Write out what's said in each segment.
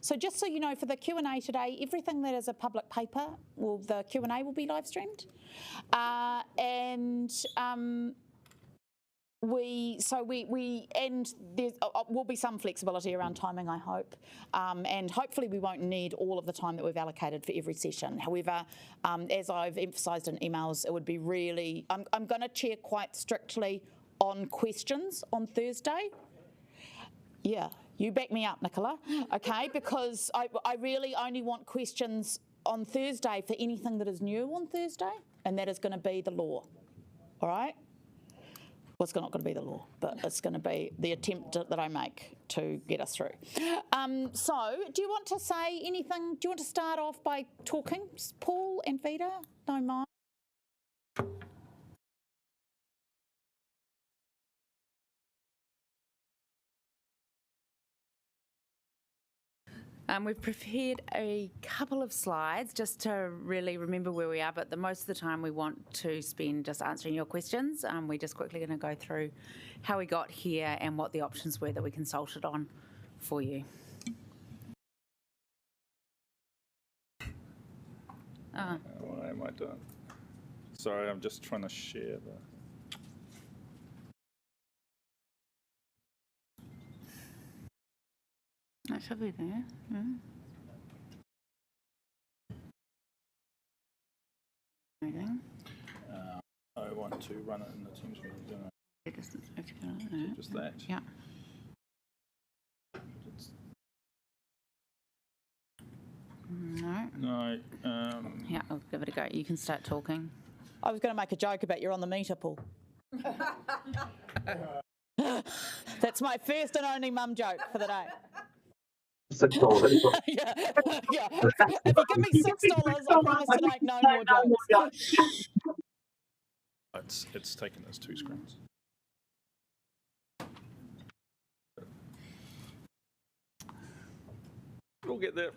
So just so you know, for the Q&A today, everything that is a public paper, the Q&A will be live streamed. And there will be some flexibility around timing, I hope, and hopefully we won't need all of the time that we've allocated for every session. However, as I've emphasised in emails, it would be really, I'm going to chair quite strictly on questions on Thursday. Yeah, you back me up, Nicola, okay, because I really only want questions on Thursday for anything that is new on Thursday, and that is going to be the law, all right? Well, it's not going to be the law, but it's going to be the attempt that I make to get us through. So, do you want to say anything? Do you want to start off by talking, Paul and Vida? Don't mind. We've prepared a couple of slides just to really remember where we are, but most of the time we want to spend just answering your questions. We're just quickly going to go through how we got here and what the options were that we consulted on for you. Why am I doing? Sorry, I'm just trying to share the. That should be there. I want to run it in the Teams room, don't I? Just that. Yeah. No. Yeah, I'll give it a go. You can start talking. I was going to make a joke about you're on the meter, Paul. That's my first and only mum joke for the day. $6. yeah. If you give me $6, I promise to make no more jokes. It's taken as two screens. We'll get there.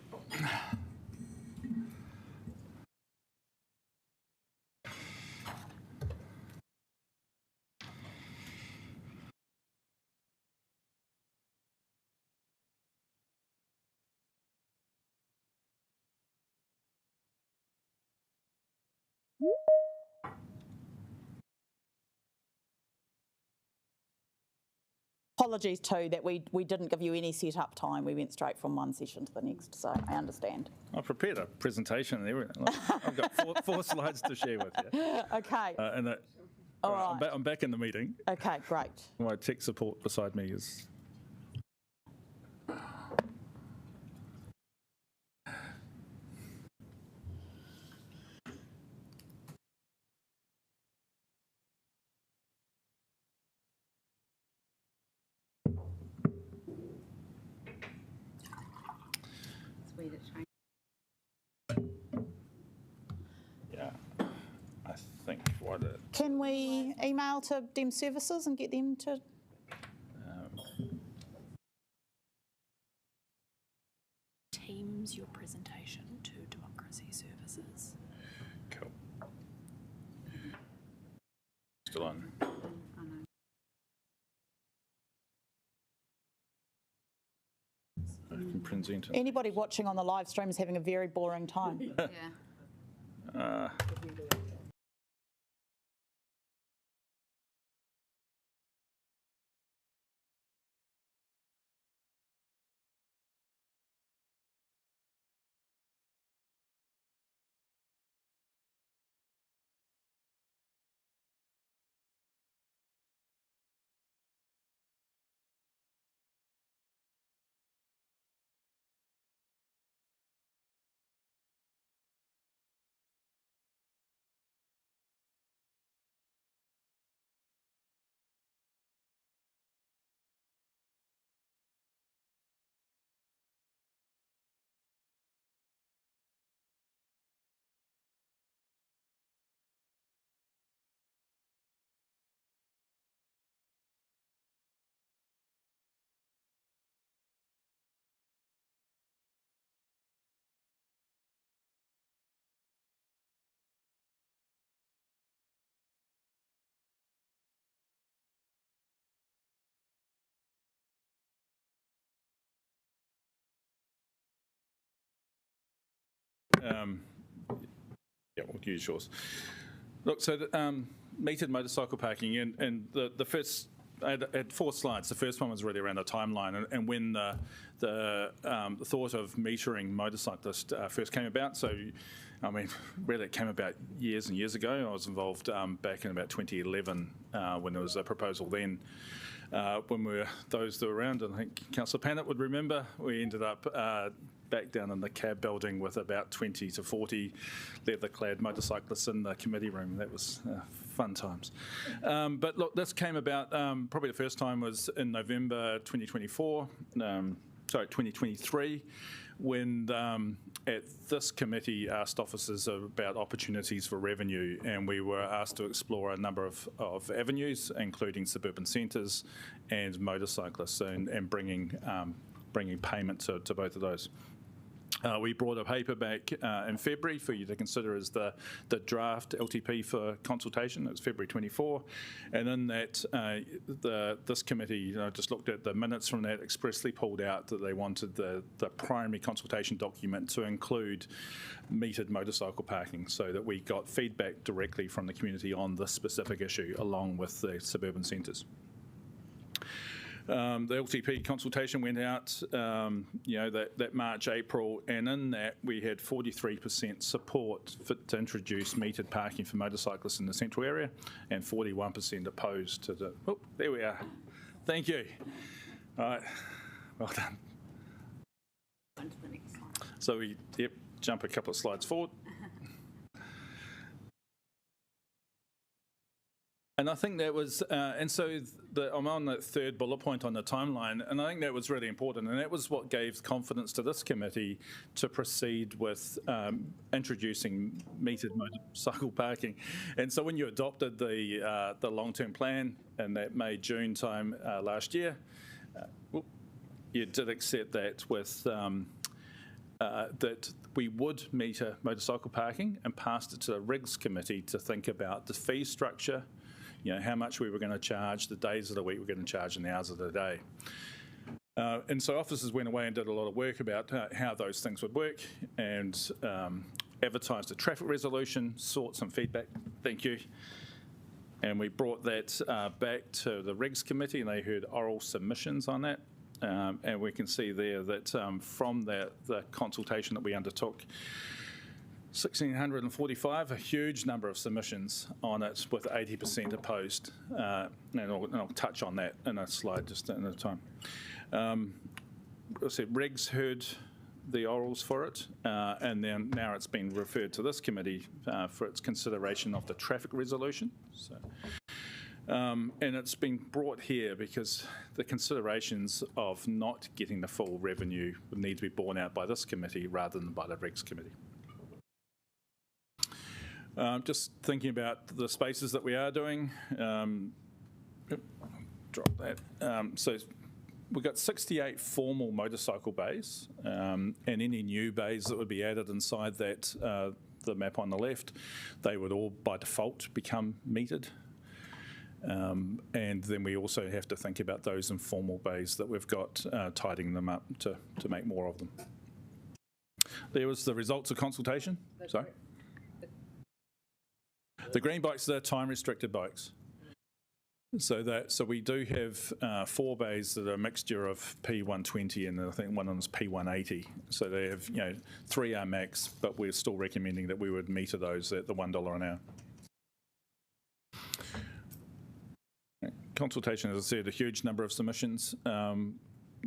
Apologies too that we didn't give you any set-up time. We went straight from one session to the next, so I understand. I prepared a presentation and everything. I've got four slides to share with you. Okay. All right. I'm back in the meeting. Okay, great. My tech support beside me is. Yeah, I think what it. Can we email to DEM Services and get them to? Teams your presentation to Democracy Services. Cool. Still on. Anybody watching on the live stream is having a very boring time. Yeah. Yeah, we'll use yours. Look, so metered motorcycle parking, and the first, I had 4 slides. The first one was really around the timeline and when the thought of metering motorcyclists first came about. So, I mean, really it came about years and years ago. I was involved back in about 2011 when there was a proposal then. When those that were around, and I think Councillor Pannett would remember, we ended up back down in the cab building with about 20 to 40 leather-clad motorcyclists in the committee room. That was fun times. But look, this came about, probably the first time was in November 2023, when at this committee asked officers about opportunities for revenue, and we were asked to explore a number of avenues, including suburban centres and motorcyclists, and bringing payment to both of those. We brought a paper back in February for you to consider as the draft LTP for consultation. It was February 24, and in that, this committee just looked at the minutes from that, expressly pulled out that they wanted the primary consultation document to include metered motorcycle parking, so that we got feedback directly from the community on this specific issue, along with the suburban centres. The LTP consultation went out, that March, April, and in that we had 43% support to introduce metered parking for motorcyclists in the central area, and 41% opposed to the. Oh, there we are. Thank you. All right, well done. On to the next slide. So we jump a couple of slides forward. And I think that was, and so I'm on the third bullet point on the timeline, and I think that was really important, and that was what gave confidence to this committee to proceed with introducing metered motorcycle parking. And so when you adopted the long-term plan in that May, June time last year, you did accept that with that we would meter motorcycle parking, and passed it to the Regs committee to think about the fee structure, how much we were going to charge, the days of the week we're going to charge, and the hours of the day. And so officers went away and did a lot of work about how those things would work, and advertised a traffic resolution, sought some feedback. Thank you. And we brought that back to the Regs committee, and they heard oral submissions on that. And we can see there that from the consultation that we undertook, 1,645, a huge number of submissions on it, with 80% opposed. And I'll touch on that in a slide just in a time. I said Regs heard the orals for it, and then now it's been referred to this committee for its consideration of the traffic resolution. So, and it's been brought here because the considerations of not getting the full revenue would need to be borne out by this committee rather than by the Regs committee. Just thinking about the spaces that we are doing, drop that. So we've got 68 formal motorcycle bays, and any new bays that would be added inside that, the map on the left, they would all by default become metered. And then we also have to think about those informal bays that we've got, tidying them up to make more of them. There was the results of consultation. Sorry? The green bikes are time-restricted bikes. So we do have 4 bays that are a mixture of P120 and I think one of them is P180. So they have, 3 are max, but we're still recommending that we would meter those at the $1 an hour. Consultation, as I said, a huge number of submissions.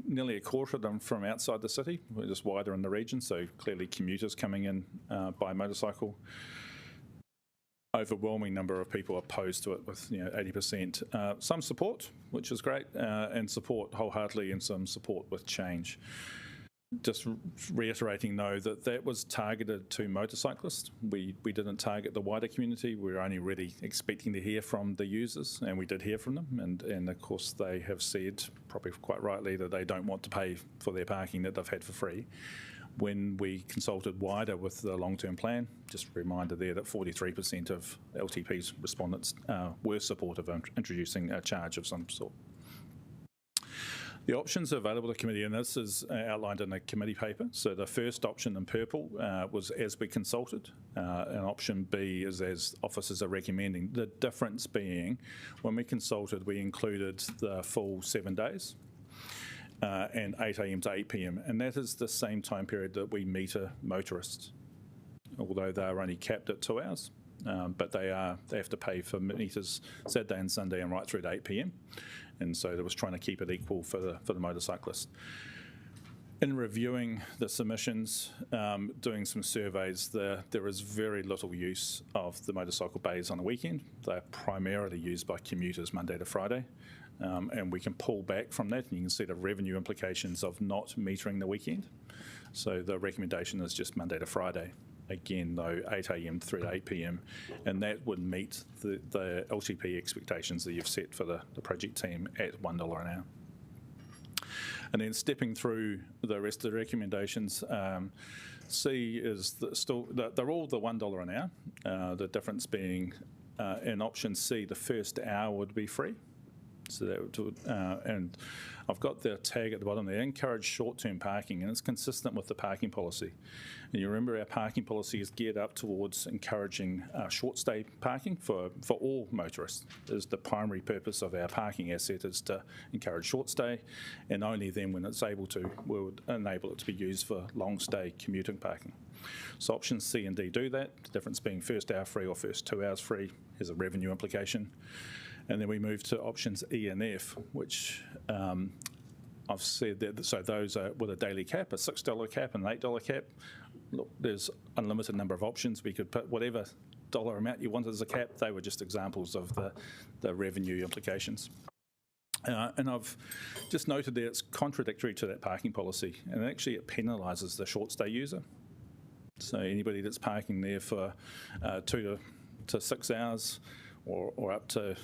Nearly a quarter of them from outside the city. We're just wider in the region, so clearly commuters coming in by motorcycle. Overwhelming number of people opposed to it, with 80%. Some support, which is great, and support wholeheartedly, and some support with change. Just reiterating, though, that was targeted to motorcyclists. We didn't target the wider community. We were only really expecting to hear from the users, and we did hear from them. And of course, they have said, probably quite rightly, that they don't want to pay for their parking that they've had for free. When we consulted wider with the long-term plan, just a reminder there that 43% of LTP's respondents were supportive of introducing a charge of some sort. The options available to the committee, and this is outlined in the committee paper. So the first option in purple was as we consulted, and option B is as officers are recommending. The difference being, when we consulted, we included the full 7 days and 8 a.m. to 8 p.m, and that is the same time period that we meter motorists, although they are only capped at 2 hours. But they have to pay for meters Saturday and Sunday and right through to 8 p.m. And so they was trying to keep it equal for the motorcyclist. In reviewing the submissions, doing some surveys, there is very little use of the motorcycle bays on the weekend. They're primarily used by commuters Monday to Friday. And we can pull back from that, and you can see the revenue implications of not metering the weekend. So the recommendation is just Monday to Friday. Again, though, 8 a.m. through to 8 p.m, and that would meet the LTP expectations that you've set for the project team at $1 an hour. And then stepping through the rest of the recommendations, C is they're all the $1 an hour. The difference being in option C, the first hour would be free. So that would, and I've got the tag at the bottom there, encourage short-term parking, and it's consistent with the parking policy. And you remember our parking policy is geared up towards encouraging short-stay parking for all motorists. Is the primary purpose of our parking asset is to encourage short-stay, and only then when it's able to, we would enable it to be used for long-stay commuting parking. So options C and D do that, the difference being first hour free or first 2 hours free is a revenue implication. And then we move to options E and F, which I've said that, so those are with a daily cap, a $6 cap and an $8 cap. Look, there's unlimited number of options. We could put whatever dollar amount you wanted as a cap. They were just examples of the revenue implications. And I've just noted there it's contradictory to that parking policy, and actually it penalises the short stay user. So anybody that's parking there for 2 to 6 hours, or up to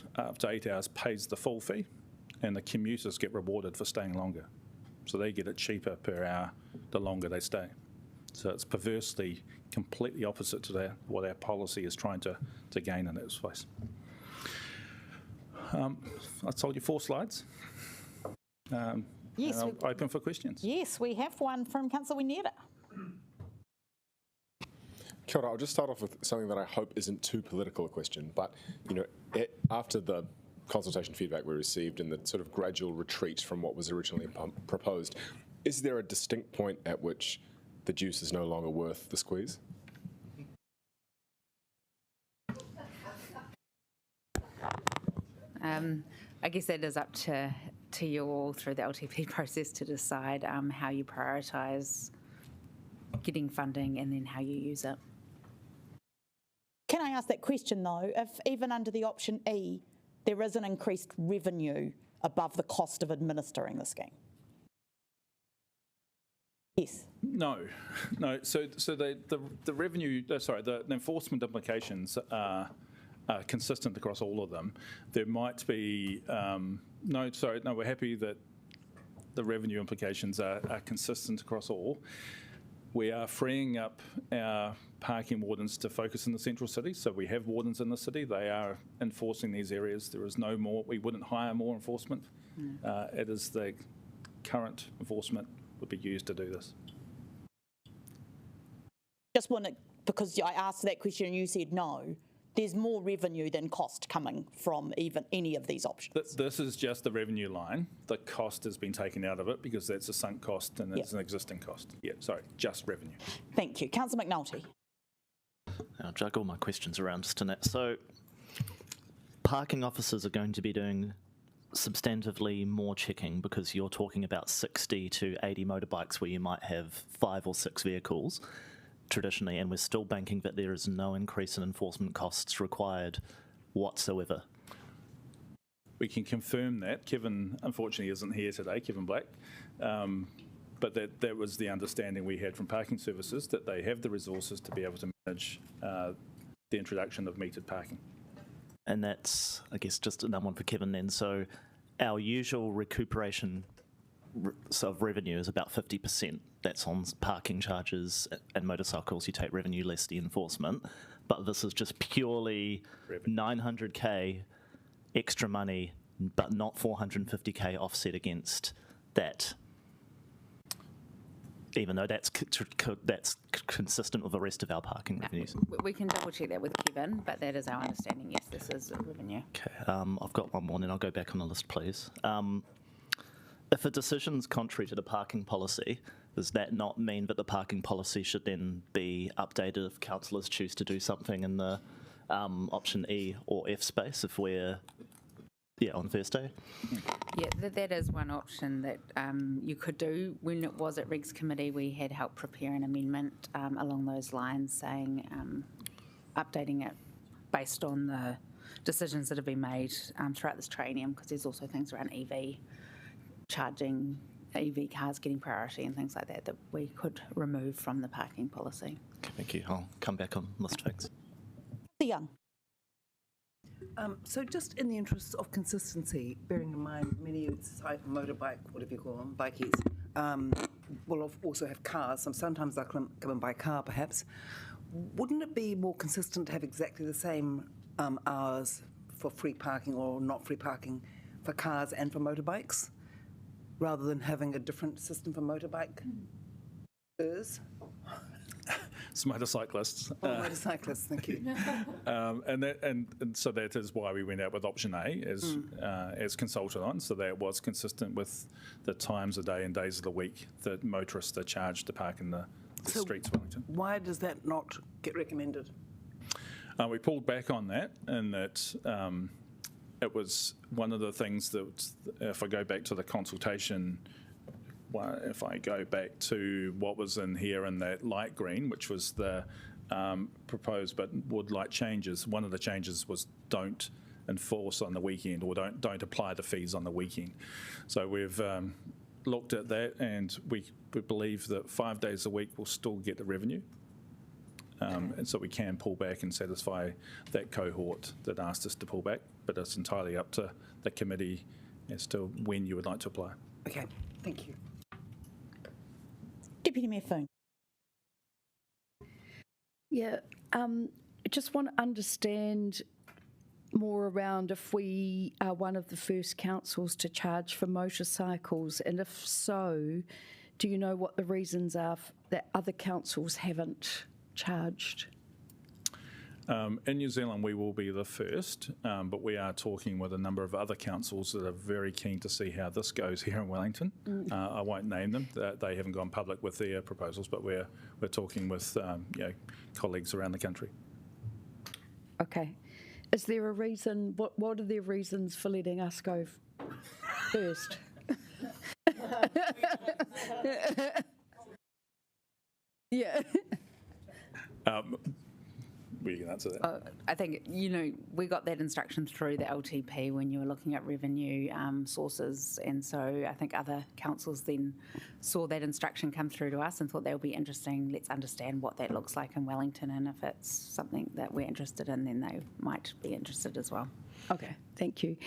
8 hours pays the full fee, and the commuters get rewarded for staying longer. So they get it cheaper per hour the longer they stay. So it's perversely completely opposite to what our policy is trying to gain in that space. I told you 4 slides. Yes. I'm open for questions. Yes, we have one from Councillor Wineta. Kia ora, I'll just start off with something that I hope isn't too political a question, but after the consultation feedback we received and the sort of gradual retreat from what was originally proposed, is there a distinct point at which the juice is no longer worth the squeeze? I guess that is up to you all through the LTP process to decide how you prioritise getting funding and then how you use it. Can I ask that question though, if even under the option E, there is an increased revenue above the cost of administering the scheme? Yes. No. So the revenue, the enforcement implications are consistent across all of them. There might be, we're happy that the revenue implications are consistent across all. We are freeing up our parking wardens to focus in the central city. So we have wardens in the city. They are enforcing these areas. There is no more, we wouldn't hire more enforcement. It is the current enforcement would be used to do this. Just wanted, because I asked that question and you said no, there's more revenue than cost coming from even any of these options. This is just the revenue line. The cost has been taken out of it because that's a sunk cost and it's an existing cost. Yeah, sorry, just revenue. Thank you. Councillor McNulty. I'll juggle my questions around just a minute. So parking officers are going to be doing substantively more checking because you're talking about 60 to 80 motorbikes where you might have 5 or 6 vehicles traditionally, and we're still banking that there is no increase in enforcement costs required whatsoever. We can confirm that. Kevin, unfortunately, isn't here today, Kevin Black, but that was the understanding we had from Parking Services, that they have the resources to be able to manage the introduction of metered parking. And that's, I guess, just another one for Kevin then. So our usual recuperation of revenue is about 50%. That's on parking charges and motorcycles. You take revenue less the enforcement. But this is just purely revenue. 900K extra money, but not 450K offset against that, even though that's consistent with the rest of our parking revenues. We can double check that with Kevin, but that is our understanding. Yes, this is revenue. Okay, I've got one more, and then I'll go back on the list, please. If a decision's contrary to the parking policy, does that not mean that the parking policy should then be updated if councillors choose to do something in the option E or F space if we're on Thursday? Yeah, that is one option that you could do. When it was at Regs Committee, we had helped prepare an amendment along those lines saying, updating it based on the decisions that have been made throughout this training, because there's also things around EV charging, EV cars getting priority and things like that that we could remove from the parking policy. Okay, thank you. I'll come back on list facts. Young. So just in the interests of consistency, bearing in mind many motorbike, whatever you call them, bikies, will also have cars. Sometimes they'll come and buy a car, perhaps. Wouldn't it be more consistent to have exactly the same hours for free parking or not free parking for cars and for motorbikes, rather than having a different system for motorbikers? It's motorcyclists. Motorcyclists, thank you. And so that is why we went out with option A as consulted on, so that it was consistent with the times of day and days of the week that motorists are charged to park in the streets of Wellington. Why does that not get recommended? We pulled back on that, and that it was one of the things that, if I go back to the consultation, if I go back to what was in here in that light green, which was the proposed but would like changes, one of the changes was don't enforce on the weekend, or don't apply the fees on the weekend. So we've looked at that, and we believe that 5 days a week will still get the revenue. And so we can pull back and satisfy that cohort that asked us to pull back, but it's entirely up to the committee as to when you would like to apply. Okay, thank you. Deputy Mayor Foon. Yeah, I just want to understand more around if we are one of the first councils to charge for motorcycles, and if so, do you know what the reasons are that other councils haven't charged? In New Zealand, we will be the first, but we are talking with a number of other councils that are very keen to see how this goes here in Wellington. I won't name them; they haven't gone public with their proposals, but we're talking with colleagues around the country. Okay, is there a reason? What are their reasons for letting us go first? Yeah. We can answer that. I think, we got that instruction through the LTP when you were looking at revenue sources, and so I think other councils then saw that instruction come through to us and thought that would be interesting. Let's understand what that looks like in Wellington, and if it's something that we're interested in, then they might be interested as well. Okay, thank you.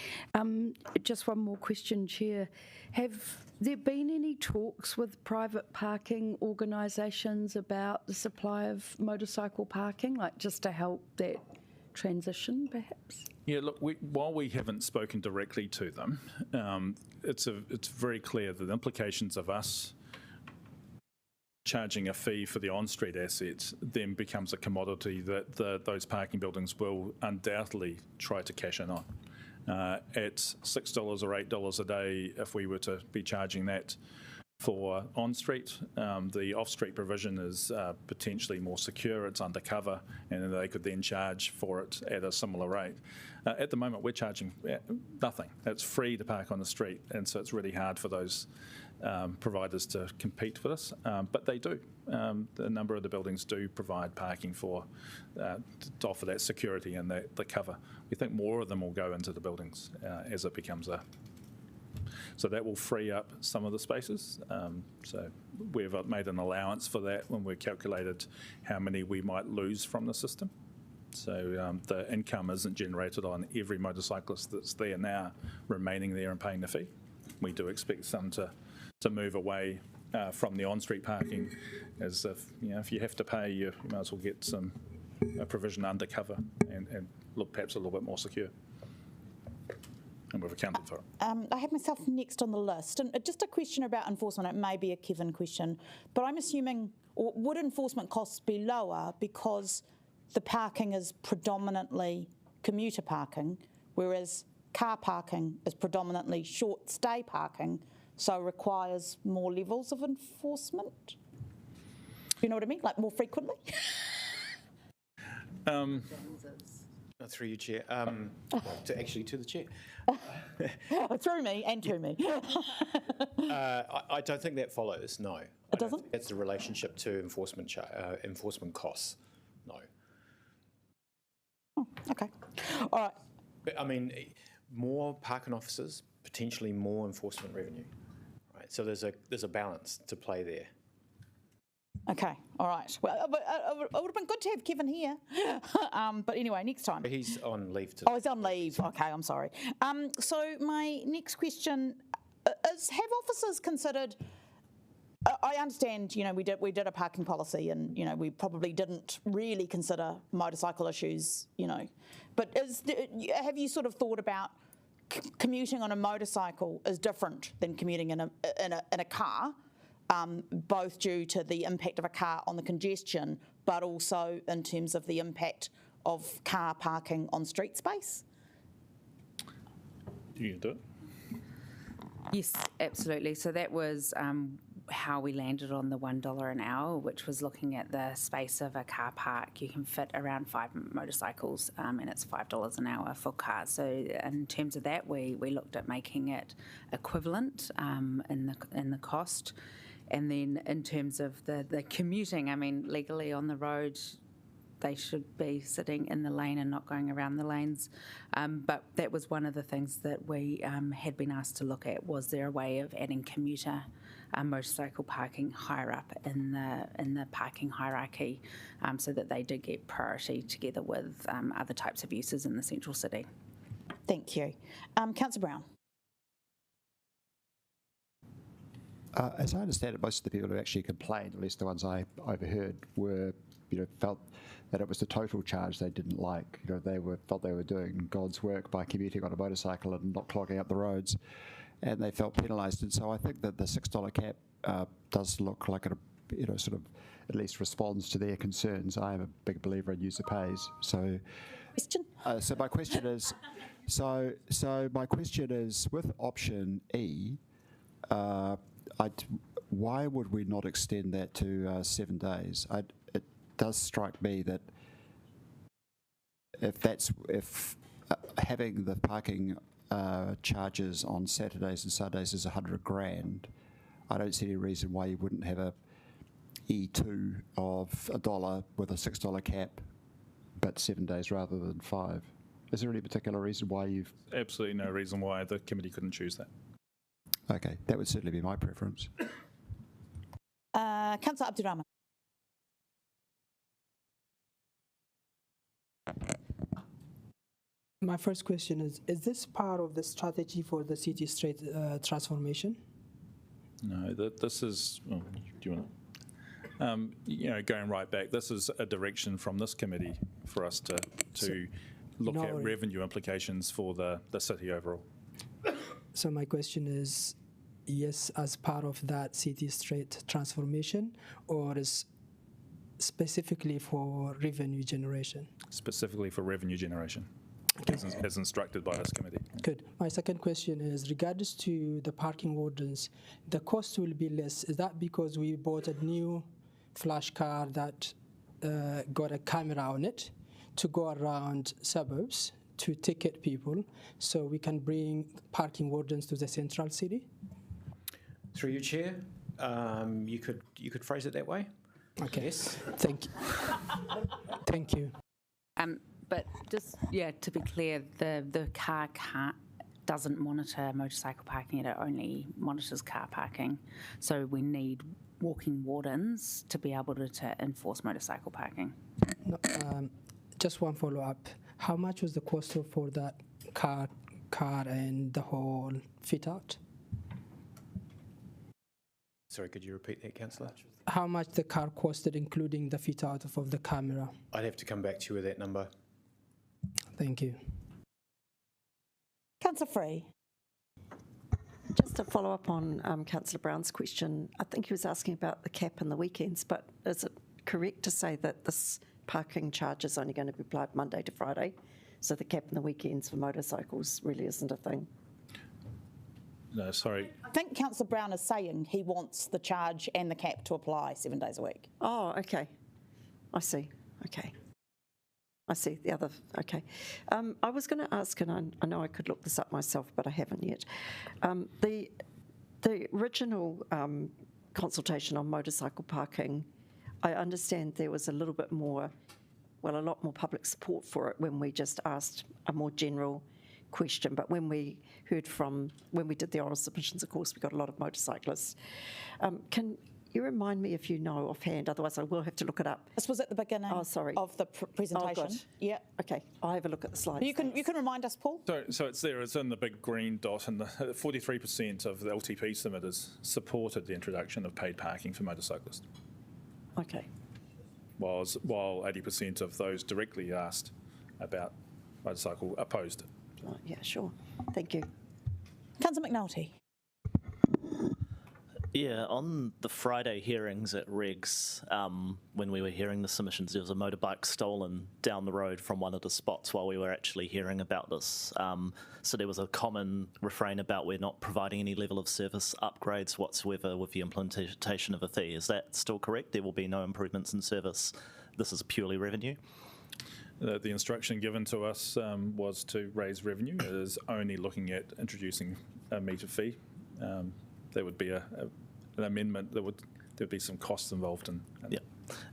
Just one more question, Chair. Have there been any talks with private parking organisations about the supply of motorcycle parking, like just to help that transition, perhaps? Yeah, look, while we haven't spoken directly to them, it's very clear that the implications of us charging a fee for the on-street assets then becomes a commodity that those parking buildings will undoubtedly try to cash in on. At $6 or $8 a day, if we were to be charging that for on-street, the off-street provision is potentially more secure, it's undercover, and they could then charge for it at a similar rate. At the moment, we're charging nothing. It's free to park on the street, and so it's really hard for those providers to compete with us, but they do. A number of the buildings do provide parking to offer that security and the cover. We think more of them will go into the buildings as it becomes so that will free up some of the spaces. So we've made an allowance for that when we calculated how many we might lose from the system. So the income isn't generated on every motorcyclist that's there now remaining there and paying the fee. We do expect some to move away from the on-street parking, as if you have to pay, you might as well get some provision undercover and look perhaps a little bit more secure. and we've accounted for it. I have myself next on the list. And just a question about enforcement. It may be a Kevin question, but I'm assuming, or would enforcement costs be lower because the parking is predominantly commuter parking, whereas car parking is predominantly short stay parking, so requires more levels of enforcement? You know what I mean? Like more frequently? Through you, Chair. To the Chair. Through me and to me. I don't think that follows, no. It doesn't? That's the relationship to enforcement costs, no. Oh, okay. All right. But, I mean, more parking officers, potentially more enforcement revenue, right? So there's a balance to play there. Okay, all right. Well, it would have been good to have Kevin here. But anyway, next time. He's on leave Oh, he's on leave. Okay, I'm sorry. So my next question is, have officers considered, I understand, you know, we did a parking policy and, you know, we probably didn't really consider motorcycle issues, you know, but have you sort of thought about commuting on a motorcycle is different than commuting in a car? Both due to the impact of a car on the congestion, but also in terms of the impact of car parking on street space? You can do it. Yes, absolutely. So that was how we landed on the $1 an hour, which was looking at the space of a car park. You can fit around 5 motorcycles, and it's $5 an hour for cars. So in terms of that, we looked at making it equivalent in the cost. And then in terms of the commuting, I mean, legally on the road, they should be sitting in the lane and not going around the lanes. But that was one of the things that we had been asked to look at. Was there a way of adding commuter motorcycle parking higher up in the parking hierarchy, so that they did get priority together with other types of uses in the central city? Thank you. Councillor Brown. As I understand it, most of the people who actually complained, at least the ones I overheard, were, felt that it was the total charge they didn't like. They felt they were doing God's work by commuting on a motorcycle and not clogging up the roads, and they felt penalised. And so I think that the $6 cap does look like it, sort of at least responds to their concerns. I am a big believer in user pays. So, Question? So my question is, my question is, with option E. Why would we not extend that to 7 days? It does strike me that if having the parking charges on Saturdays and Sundays is $100,000, I don't see any reason why you wouldn't have a E2 of $1 with a $6 cap, but 7 days rather than 5. Is there any particular reason why you've? Absolutely no reason why the committee couldn't choose that. Okay, that would certainly be my preference. Councillor Abdirahman. My first question is this part of the strategy for the city street transformation? No, this is, do you want to? Going right back, this is a direction from this committee for us to look at revenue implications for the city overall. So my question is, yes, as part of that city street transformation, or is specifically for revenue generation? Specifically for revenue generation, as instructed by this committee. Good. My second question is, regards to the parking wardens, the cost will be less. Is that because we bought a new flash car that got a camera on it to go around suburbs to ticket people, so we can bring parking wardens to the central city? Through you, Chair, you could phrase it that way. Okay. Yes. Thank you. Thank you. But just, to be clear, the car doesn't monitor motorcycle parking, it only monitors car parking. So we need walking wardens to be able to enforce motorcycle parking. No, just one follow-up. How much was the cost for that car and the whole fit-out? Sorry, could you repeat that, Councillor? How much the car costed, including the fit-out of the camera? I'd have to come back to you with that number. Thank you. Councillor Councillor Free. Just to follow up on Councillor Brown's question, I think he was asking about the cap and the weekends, but is it correct to say that this parking charge is only going to be applied Monday to Friday? So the cap and the weekends for motorcycles really isn't a thing? No, sorry. I think Councillor Brown is saying he wants the charge and the cap to apply 7 days a week. Oh, okay. I see. Okay. I see the other, okay. I was going to ask, and I know I could look this up myself, but I haven't yet. The original consultation on motorcycle parking, I understand there was a little bit more, well, a lot more public support for it when we just asked a more general question. But when we heard from, when we did the oral submissions, of course, we got a lot of motorcyclists. Can you remind me if you know offhand, otherwise I will have to look it up. This was at the beginning of the presentation. Oh, good. Yeah. Okay, I'll have a look at the slides. You can remind us, Paul? So it's there, it's in the big green dot, and the 43% of the LTP submitters supported the introduction of paid parking for motorcyclists. Okay. While 80% of those directly asked about motorcycle opposed it. Oh, yeah, sure. Thank you. Councillor McNulty. Yeah, on the Friday hearings at Regs, when we were hearing the submissions, there was a motorbike stolen down the road from one of the spots while we were actually hearing about this. So there was a common refrain about we're not providing any level of service upgrades whatsoever with the implementation of a fee. Is that still correct? There will be no improvements in service. This is purely revenue? The instruction given to us was to raise revenue. It is only looking at introducing a meter fee. There would be an amendment. There would be some costs involved in. Yeah,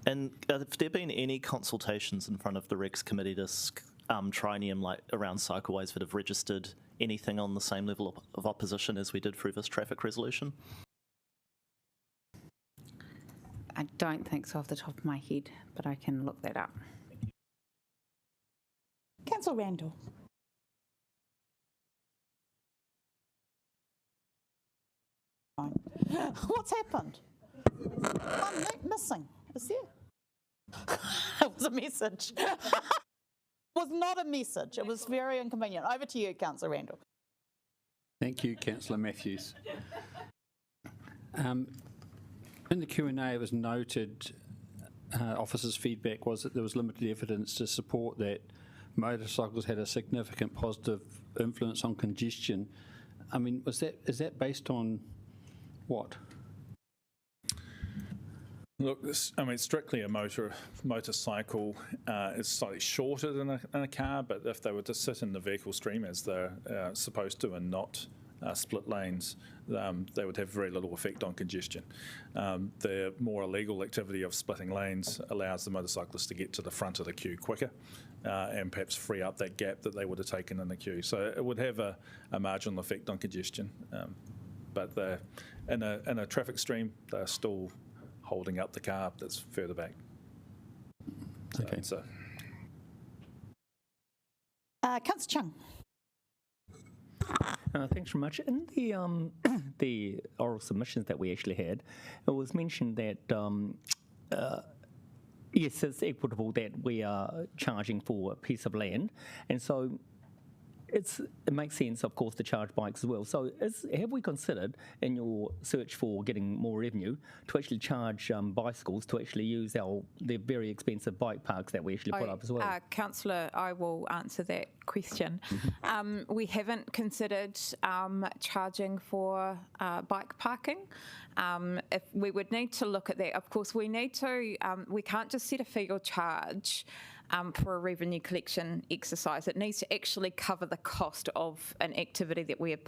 and have there been any consultations in front of the Regs committee this triennium, like around cycleways, that have registered anything on the same level of opposition as we did through this traffic resolution? I don't think so off the top of my head, but I can look that up. Councillor Randall. What's happened? I'm missing. Is there? It was a message. It was not a message. It was very inconvenient. Over to you, Councillor Randall. Thank you, Councillor Matthews. In the Q&A, it was noted, officers' feedback was that there was limited evidence to support that motorcycles had a significant positive influence on congestion. I mean, is that based on what? Look, strictly a motorcycle is slightly shorter than a car, but if they were to sit in the vehicle stream as they're supposed to and not split lanes, they would have very little effect on congestion. The more illegal activity of splitting lanes allows the motorcyclists to get to the front of the queue quicker and perhaps free up that gap that they would have taken in the queue. So it would have a marginal effect on congestion. But in a traffic stream, they're still holding up the car that's further back. So okay. Councillor Chung. Thanks very much. In the the oral submissions that we actually had, it was mentioned that yes, it's equitable that we are charging for a piece of land, and so it makes sense, of course, to charge bikes as well. So have we considered, in your search for getting more revenue, to actually charge bicycles to actually use the very expensive bike parks that we actually put up as well? Councillor, I will answer that question. We haven't considered charging for bike parking. If we would need to look at that. Of course, we need to. We can't just set a fee or charge for a revenue collection exercise. It needs to actually cover the cost of an activity that we are,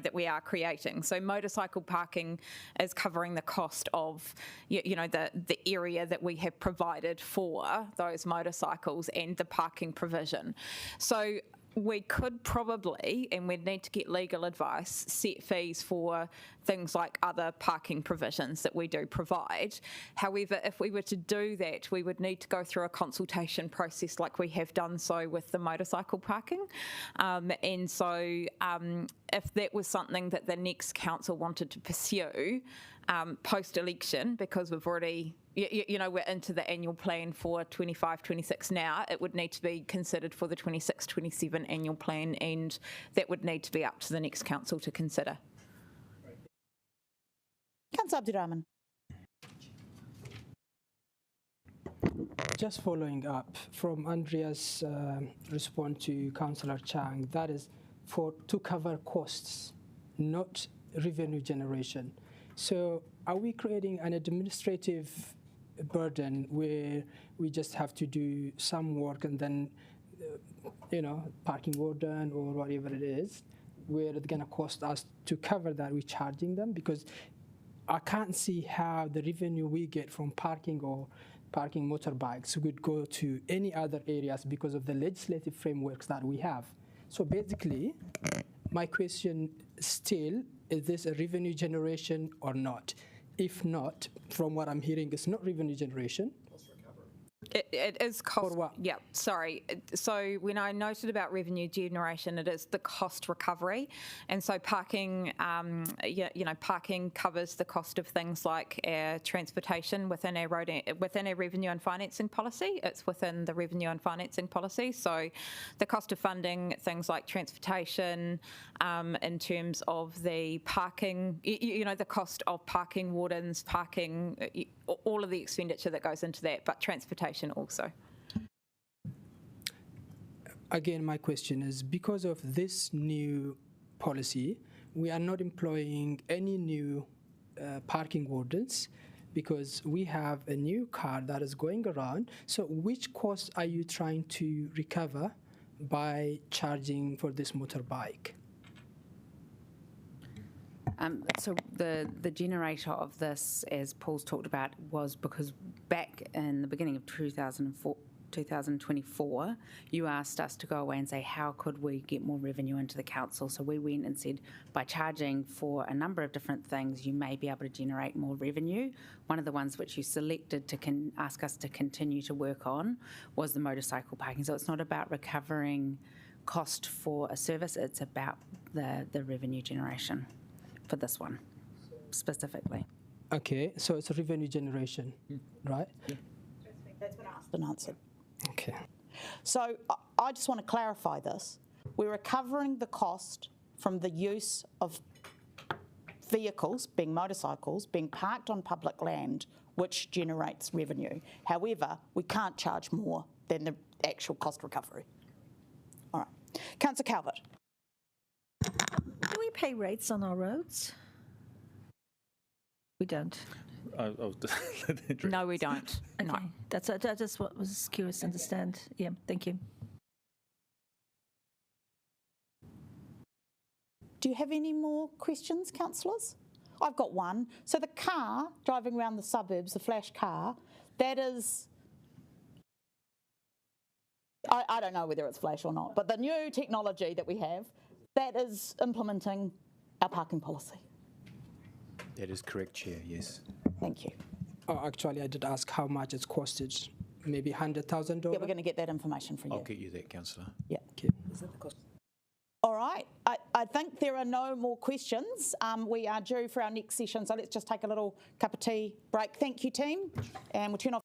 that we are creating. So motorcycle parking is covering the cost of, the area that we have provided for those motorcycles and the parking provision. So we could probably, and we'd need to get legal advice, set fees for things like other parking provisions that we do provide. However, if we were to do that, we would need to go through a consultation process like we have done so with the motorcycle parking. And so if that was something that the next council wanted to pursue post-election, because we've already you know, we're into the annual plan for 25-26 now. It would need to be considered for the 26-27 annual plan, and that would need to be up to the next council to consider. Councillor Abdirahman. Just following up from Andrea's response to Councillor Chang, that is to cover costs, not revenue generation. So are we creating an administrative burden where we just have to do some work and then, parking warden or whatever it is, where it's going to cost us to cover that, we're charging them? Because I can't see how the revenue we get from parking or parking motorbikes would go to any other areas because of the legislative frameworks that we have. So basically, my question still, is this a revenue generation or not? If not, from what I'm hearing, it's not revenue generation. It is cost. Yeah, sorry. So when I noted about revenue generation, it is the cost recovery, and so parking, parking covers the cost of things like transportation within our revenue and financing policy. It's within the revenue and financing policy. So the cost of funding things like transportation, in terms of the parking, the cost of parking wardens, parking, all of the expenditure that goes into that, but transportation also. Again, my question is, because of this new policy, we are not employing any new parking wardens because we have a new car that is going around. So which costs are you trying to recover by charging for this motorbike? So the generator of this, as Paul's talked about, was because back in the beginning of 2024, you asked us to go away and say, how could we get more revenue into the council? So we went and said, by charging for a number of different things, you may be able to generate more revenue. One of the ones which you selected to ask us to continue to work on was the motorcycle parking. So it's not about recovering cost for a service, it's about the revenue generation for this one specifically. Okay, so it's a revenue generation, right? Yeah. That's been asked and answered. Okay. So I just want to clarify this. We're recovering the cost from the use of vehicles, being motorcycles, being parked on public land, which generates revenue. However, we can't charge more than the actual cost recovery. All right. Councillor Calvert. Do we pay rates on our roads? We don't. No, we don't. Okay. No. That's just what was curious to understand. Yeah, thank you. Do you have any more questions, councillors? I've got one. So the car driving around the suburbs, the flash car, that is, I don't know whether it's flash or not, but the new technology that we have, that is implementing our parking policy. That is correct, Chair, yes. Thank you. Oh, actually, I did ask how much it's costed. Maybe $100,000? Yeah, we're going to get that information for you. I'll get you that, Councillor. Yeah. Okay. Is that the cost? All right. I think there are no more questions. We are due for our next session, so let's just take a little cup of tea break. Thank you, team, and we'll turn off